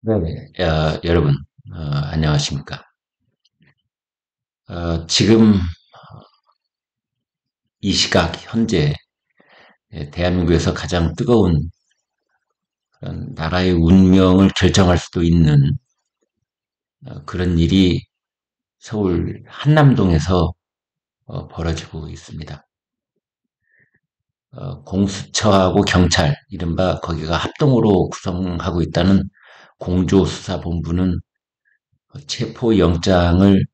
네, 여러분, 안녕하십니까. 지금 이 시각, 현재, 대한민국에서 가장 뜨거운 그런 나라의 운명을 결정할 수도 있는 그런 일이 서울 한남동에서 벌어지고 있습니다. 공수처하고 경찰, 이른바 거기가 합동으로 구성하고 있다는 공조수사본부는 체포영장을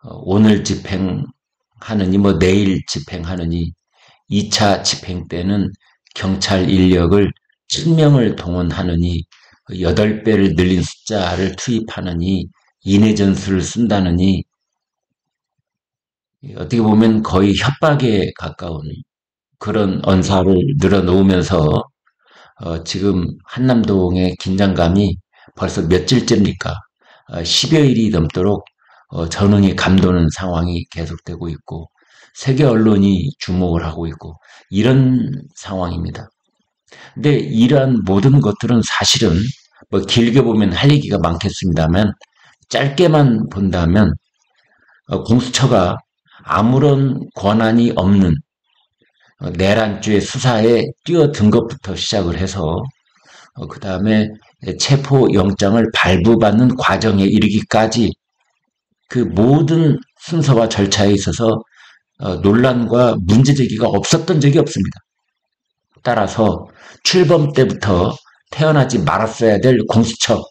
오늘 집행하느니, 내일 집행하느니, 2차 집행 때는 경찰 인력을 1000명을 동원하느니 8배를 늘린 숫자를 투입하느니 인해 전술을 쓴다느니 어떻게 보면 거의 협박에 가까운 그런 언사를 늘어놓으면서 지금 한남동의 긴장감이 벌써 며칠째입니까? 10여일이 넘도록 전응이 감도는 상황이 계속되고 있고 세계 언론이 주목을 하고 있고 이런 상황입니다. 근데 이러한 모든 것들은 사실은 길게 보면 할 얘기가 많겠습니다만 짧게만 본다면 공수처가 아무런 권한이 없는 내란죄 수사에 뛰어든 것부터 시작을 해서 그 다음에 체포영장을 발부받는 과정에 이르기까지 그 모든 순서와 절차에 있어서 논란과 문제제기가 없었던 적이 없습니다. 따라서 출범 때부터 태어나지 말았어야 될 공수처,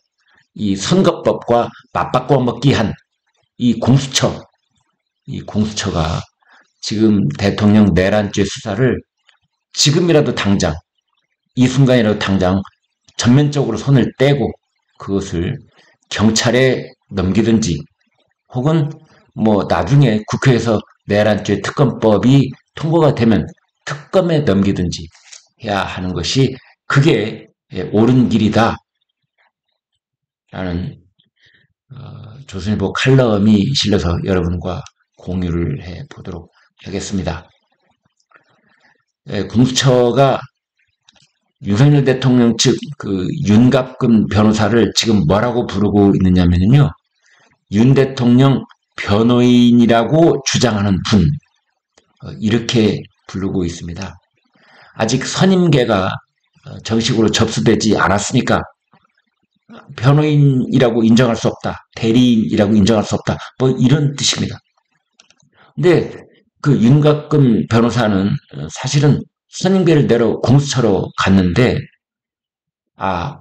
이 선거법과 맞바꿔 먹기 한 이 공수처가 지금 대통령 내란죄 수사를 지금이라도 당장, 이 순간이라도 당장 전면적으로 손을 떼고 그것을 경찰에 넘기든지 혹은 나중에 국회에서 내란죄 특검법이 통과가 되면 특검에 넘기든지 해야 하는 것이 그게 옳은 길이다 라는 조선일보 칼럼이 실려서 여러분과 공유를 해 보도록 하겠습니다. 공수처가 윤석열 대통령 측 그 윤갑근 변호사를 지금 뭐라고 부르고 있느냐면요. 윤 대통령 변호인이라고 주장하는 분 이렇게 부르고 있습니다. 아직 선임계가 정식으로 접수되지 않았으니까 변호인이라고 인정할 수 없다. 대리인이라고 인정할 수 없다. 이런 뜻입니다. 근데 그 윤곽근 변호사는 사실은 선임계를 내려 공수처로 갔는데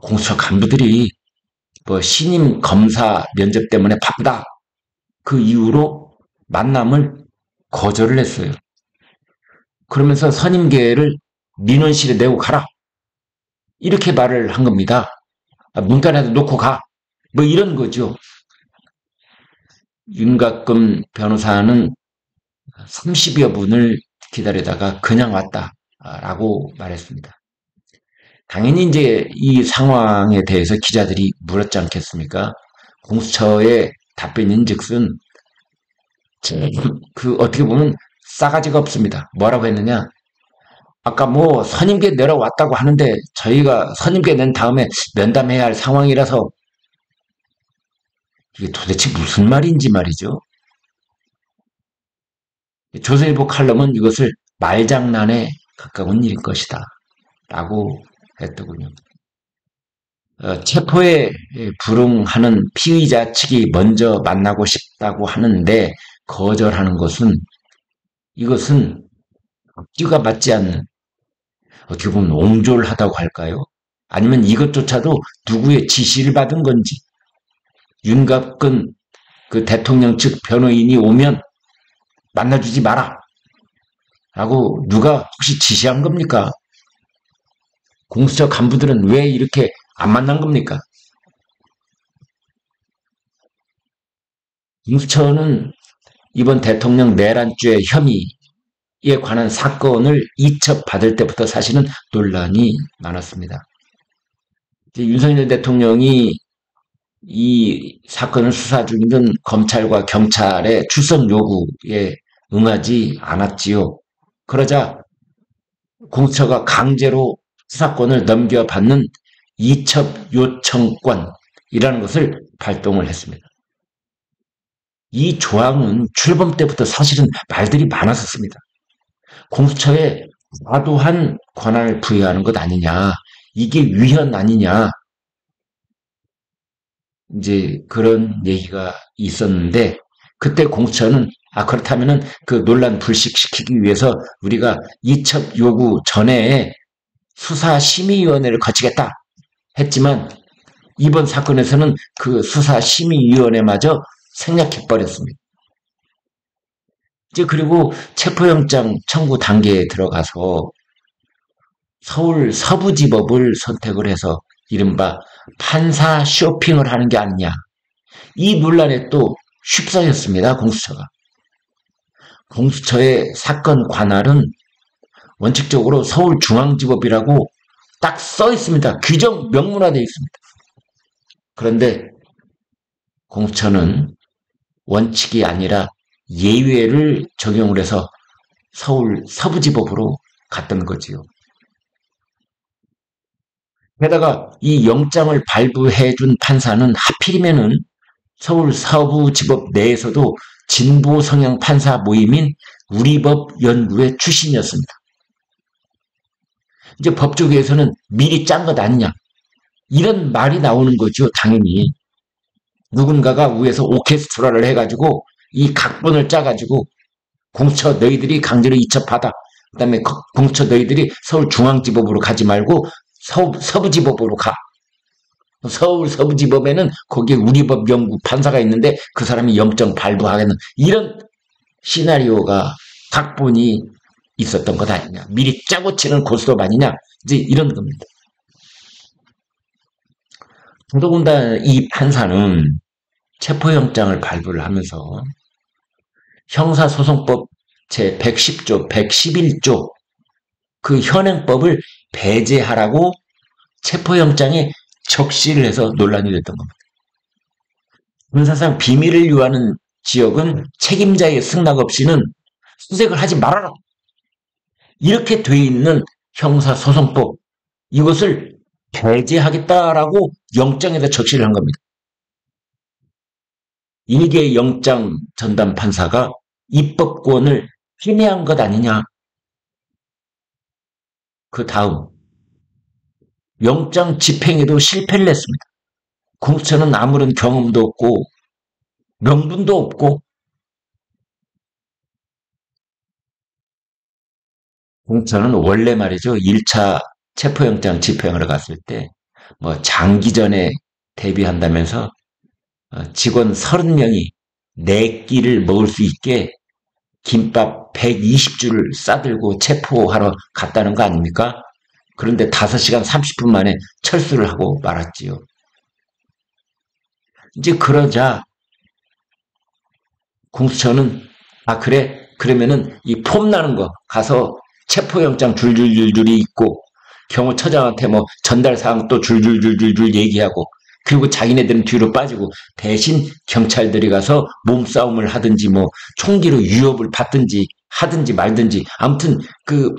공수처 간부들이 신임 검사 면접 때문에 바쁘다. 그 이후로 만남을 거절을 했어요. 그러면서 선임계를 민원실에 내고 가라. 이렇게 말을 한 겁니다. 문간에도 놓고 가. 이런 거죠. 윤곽금 변호사는 30여 분을 기다리다가 그냥 왔다라고 말했습니다. 당연히 이제 이 상황에 대해서 기자들이 물었지 않겠습니까? 공수처의 답변인즉슨 어떻게 보면 싸가지가 없습니다. 뭐라고 했느냐? 아까 선임계 내려왔다고 하는데 저희가 선임계 낸 다음에 면담해야 할 상황이라서 이게 도대체 무슨 말인지 말이죠. 조선일보 칼럼은 이것을 말장난에 가까운 일인 것이다 라고 했더군요. 체포에 불응하는 피의자 측이 먼저 만나고 싶다고 하는데 거절하는 이것은 앞뒤가 맞지 않는 어떻게 보면 옹졸하다고 할까요? 아니면 이것조차도 누구의 지시를 받은 건지 윤갑근 그 대통령 측 변호인이 오면 만나주지 마라 라고 누가 혹시 지시한 겁니까? 공수처 간부들은 왜 이렇게 안 만난 겁니까? 공수처는 이번 대통령 내란죄 혐의에 관한 사건을 이첩받을 때부터 사실은 논란이 많았습니다. 윤석열 대통령이 이 사건을 수사 중이던 검찰과 경찰의 출석 요구에 응하지 않았지요. 그러자 공수처가 강제로 수사권을 넘겨받는 이첩 요청권이라는 것을 발동을 했습니다. 이 조항은 출범 때부터 사실은 말들이 많았었습니다. 공수처에 과도한 권한을 부여하는 것 아니냐, 이게 위헌 아니냐, 이제 그런 얘기가 있었는데, 그때 공수처는 그렇다면은 그 논란 불식시키기 위해서 우리가 이첩 요구 전에 수사심의위원회를 거치겠다 했지만, 이번 사건에서는 그 수사심의위원회마저 생략해버렸습니다. 이제 그리고 체포영장 청구 단계에 들어가서 서울 서부지법을 선택을 해서 이른바 판사 쇼핑을 하는 게 아니냐. 이 논란에 또 휩싸였습니다. 공수처가. 공수처의 사건 관할은 원칙적으로 서울중앙지법이라고 딱 써 있습니다. 규정 명문화되어 있습니다. 그런데 공수처는 원칙이 아니라 예외를 적용을 해서 서울 서부지법으로 갔던 거지요. 게다가 이 영장을 발부해준 판사는 하필이면은 서울 서부지법 내에서도 진보 성향 판사 모임인 우리법 연구회 출신이었습니다. 이제 법조계에서는 미리 짠 것 아니냐, 이런 말이 나오는 거죠. 당연히 누군가가 위에서 오케스트라를 해가지고 이 각본을 짜가지고 공수처 너희들이 강제로 이첩하다, 그 다음에 공수처 너희들이 서울중앙지법으로 가지 말고 서부지법으로 가. 서울 서부지법에는 거기에 우리법 연구 판사가 있는데 그 사람이 영장 발부하겠는, 이런 시나리오가 각본이 있었던 것 아니냐, 미리 짜고 치는 고스톱 아니냐, 이제 이런 겁니다. 더더군다나 이 판사는 체포영장을 발부를 하면서 형사소송법 제110조, 111조 그 현행법을 배제하라고 체포영장에 적시를 해서 논란이 됐던 겁니다. 군사상 비밀을 유하는 지역은 책임자의 승낙 없이는 수색을 하지 말아라, 이렇게 돼 있는 형사소송법, 이것을 배제하겠다라고 영장에다 적시를 한 겁니다. 일개 영장 전담 판사가 입법권을 침해한 것 아니냐. 그 다음 영장 집행에도 실패를 했습니다. 공수처는 아무런 경험도 없고 명분도 없고, 공수처는 원래 말이죠, 1차 체포영장 집행하러 갔을 때 뭐 장기전에 대비한다면서 직원 30명이 4끼를 먹을 수 있게 김밥 120줄을 싸들고 체포하러 갔다는 거 아닙니까? 그런데 5시간 30분 만에 철수를 하고 말았지요. 이제 그러자 공수처는 그래, 그러면은 이 폼 나는 거 가서 체포영장 줄줄줄줄이 있고 경호처장한테 뭐 전달사항 또 줄줄줄줄줄 얘기하고, 그리고 자기네들은 뒤로 빠지고 대신 경찰들이 가서 몸싸움을 하든지 뭐 총기로 위협을 받든지 하든지 말든지, 아무튼 그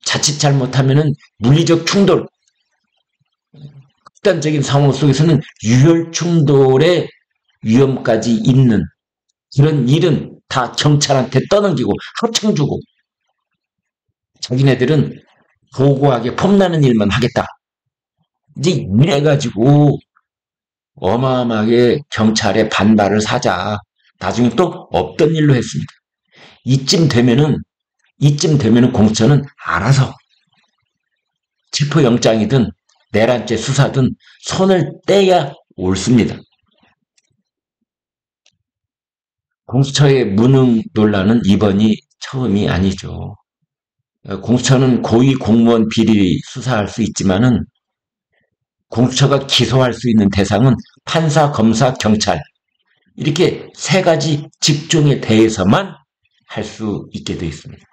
자칫 잘못하면은 물리적 충돌, 극단적인 상황 속에서는 유혈 충돌의 위험까지 있는 그런 일은 다 경찰한테 떠넘기고 하청 주고, 자기네들은 고고하게 폼나는 일만 하겠다, 이제 이래가지고 어마어마하게 경찰의 반발을 사자 나중에 또 없던 일로 했습니다. 이쯤 되면은 공수처는 알아서 체포영장이든 내란죄 수사든 손을 떼야 옳습니다. 공수처의 무능 논란은 이번이 처음이 아니죠. 공수처는 고위 공무원 비리 수사할 수 있지만은 공수처가 기소할 수 있는 대상은 판사, 검사, 경찰, 이렇게 3가지 직종에 대해서만 할 수 있게 되어 있습니다.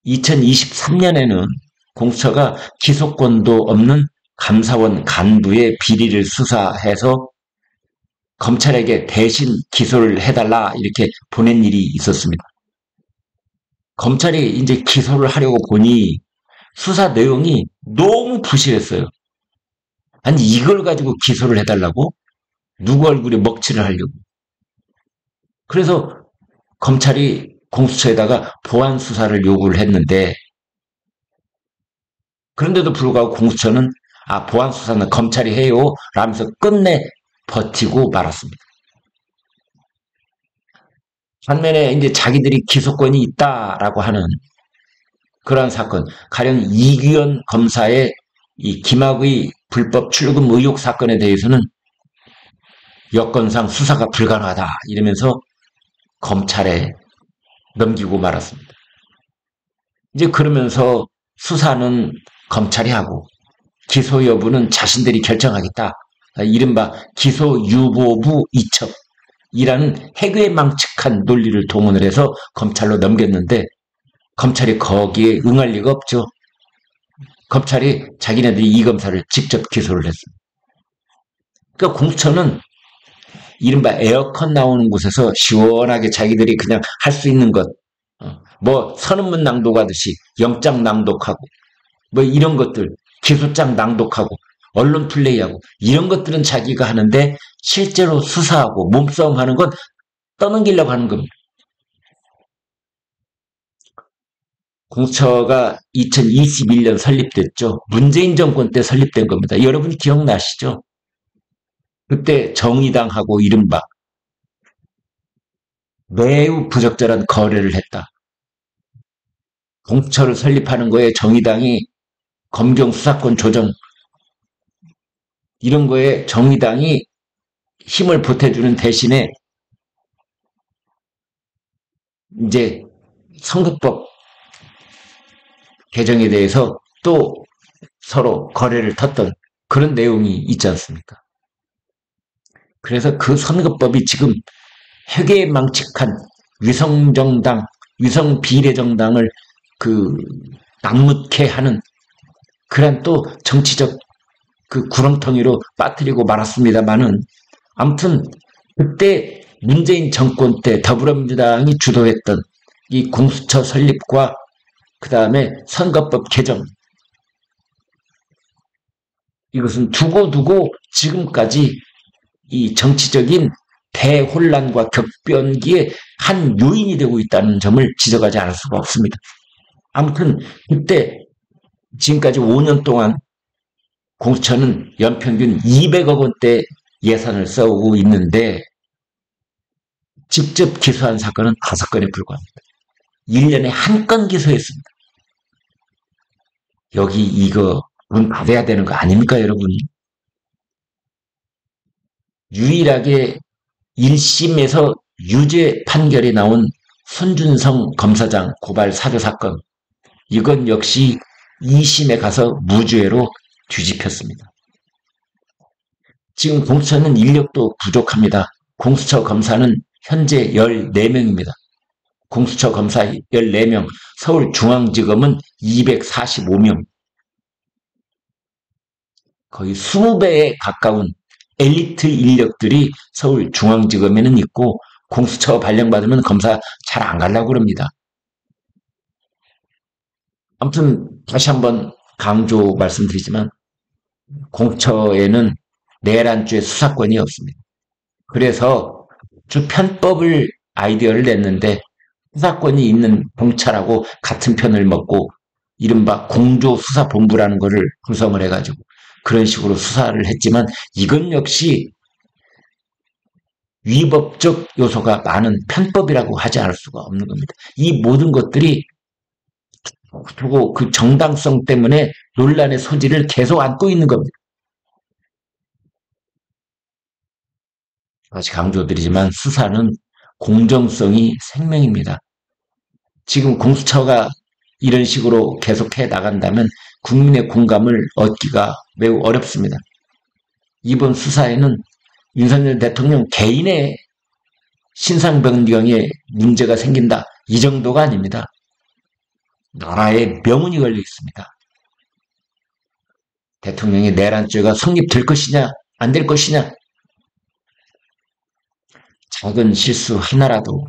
2023년에는 공수처가 기소권도 없는 감사원 간부의 비리를 수사해서 검찰에게 대신 기소를 해달라 이렇게 보낸 일이 있었습니다. 검찰이 이제 기소를 하려고 보니 수사 내용이 너무 부실했어요. 아니, 이걸 가지고 기소를 해달라고? 누구 얼굴에 먹칠을 하려고. 그래서 검찰이 공수처에다가 보안 수사를 요구를 했는데, 그런데도 불구하고 공수처는 보안 수사는 검찰이 해요 라면서 끝내 버티고 말았습니다. 반면에 이제 자기들이 기소권이 있다라고 하는 그러한 사건, 가령 이규현 검사의 이 김학의 불법 출금 의혹 사건에 대해서는 여건상 수사가 불가능하다 이러면서 검찰에 넘기고 말았습니다. 이제 그러면서 수사는 검찰이 하고 기소 여부는 자신들이 결정하겠다. 이른바 기소유보부 이첩이라는 해괴망측한 논리를 동원을 해서 검찰로 넘겼는데 검찰이 거기에 응할 리가 없죠. 검찰이 자기네들이 이 검사를 직접 기소를 했습니다. 그러니까 공수처는 이른바 에어컨 나오는 곳에서 시원하게 자기들이 그냥 할 수 있는 것, 뭐 선언문 낭독하듯이 영장 낭독하고 뭐 이런 것들, 기소장 낭독하고 언론 플레이하고 이런 것들은 자기가 하는데 실제로 수사하고 몸싸움하는 건 떠넘기려고 하는 겁니다. 공수처가 2021년 설립됐죠. 문재인 정권 때 설립된 겁니다. 여러분 기억나시죠? 그때 정의당하고 이른바 매우 부적절한 거래를 했다. 공수처를 설립하는 거에 정의당이 검경 수사권 조정 이런 거에 정의당이 힘을 보태주는 대신에 이제 선거법 개정에 대해서 또 서로 거래를 텄던 그런 내용이 있지 않습니까? 그래서 그 선거법이 지금 회계망측한 위성정당, 위성비례정당을 낙무케 하는 그런 또 정치적 그 구렁텅이로 빠뜨리고 말았습니다만은 아무튼 그때 문재인 정권 때 더불어민주당이 주도했던 이 공수처 설립과 그 다음에 선거법 개정 이것은 두고두고 지금까지 이 정치적인 대혼란과 격변기의 한 요인이 되고 있다는 점을 지적하지 않을 수가 없습니다. 아무튼 그때 지금까지 5년 동안 공수처는 연평균 200억 원대 예산을 써오고 있는데 직접 기소한 사건은 5건에 불과합니다. 1년에 한 건 기소했습니다. 여기 이거 문 닫아야 되는 거 아닙니까, 여러분? 유일하게 1심에서 유죄 판결이 나온 손준성 검사장 고발 사주 사건, 이건 역시 2심에 가서 무죄로 뒤집혔습니다. 지금 공수처는 인력도 부족합니다. 공수처 검사는 현재 14명입니다. 공수처 검사 14명, 서울중앙지검은 245명. 거의 20배에 가까운 엘리트 인력들이 서울중앙지검에는 있고 공수처 발령받으면 검사 잘 안 가려고 그럽니다. 아무튼 다시 한번 강조 말씀드리지만 공처에는 내란죄 수사권이 없습니다. 그래서 주 편법을 아이디어를 냈는데 수사권이 있는 경찰하고 같은 편을 먹고 이른바 공조수사본부라는 것을 구성을 해가지고 그런 식으로 수사를 했지만 이건 역시 위법적 요소가 많은 편법이라고 하지 않을 수가 없는 겁니다. 이 모든 것들이 그리고 그 정당성 때문에 논란의 소지를 계속 안고 있는 겁니다. 다시 강조드리지만 수사는 공정성이 생명입니다. 지금 공수처가 이런 식으로 계속해 나간다면 국민의 공감을 얻기가 매우 어렵습니다. 이번 수사에는 윤석열 대통령 개인의 신상 변경에 문제가 생긴다. 이 정도가 아닙니다. 나라의 명운이 걸려 있습니다. 대통령의 내란죄가 성립될 것이냐 안 될 것이냐 작은 실수 하나라도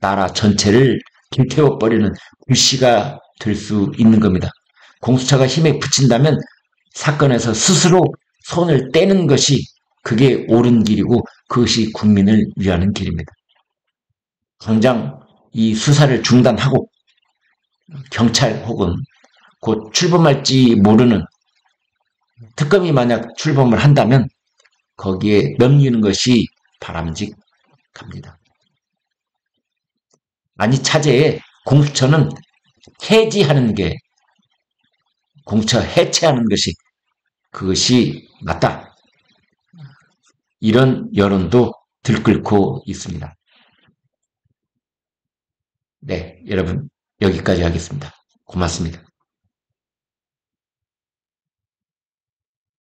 나라 전체를 불태워버리는 불씨가 될 수 있는 겁니다. 공수처가 힘에 붙인다면 사건에서 스스로 손을 떼는 것이 그게 옳은 길이고 그것이 국민을 위하는 길입니다. 당장 이 수사를 중단하고 경찰 혹은 곧 출범할지 모르는 특검이 만약 출범을 한다면 거기에 넘기는 것이 바람직합니다. 아니 차제에 공수처는 해지하는 게 공수처 해체하는 것이 그것이 맞다. 이런 여론도 들끓고 있습니다. 네, 여러분 여기까지 하겠습니다. 고맙습니다.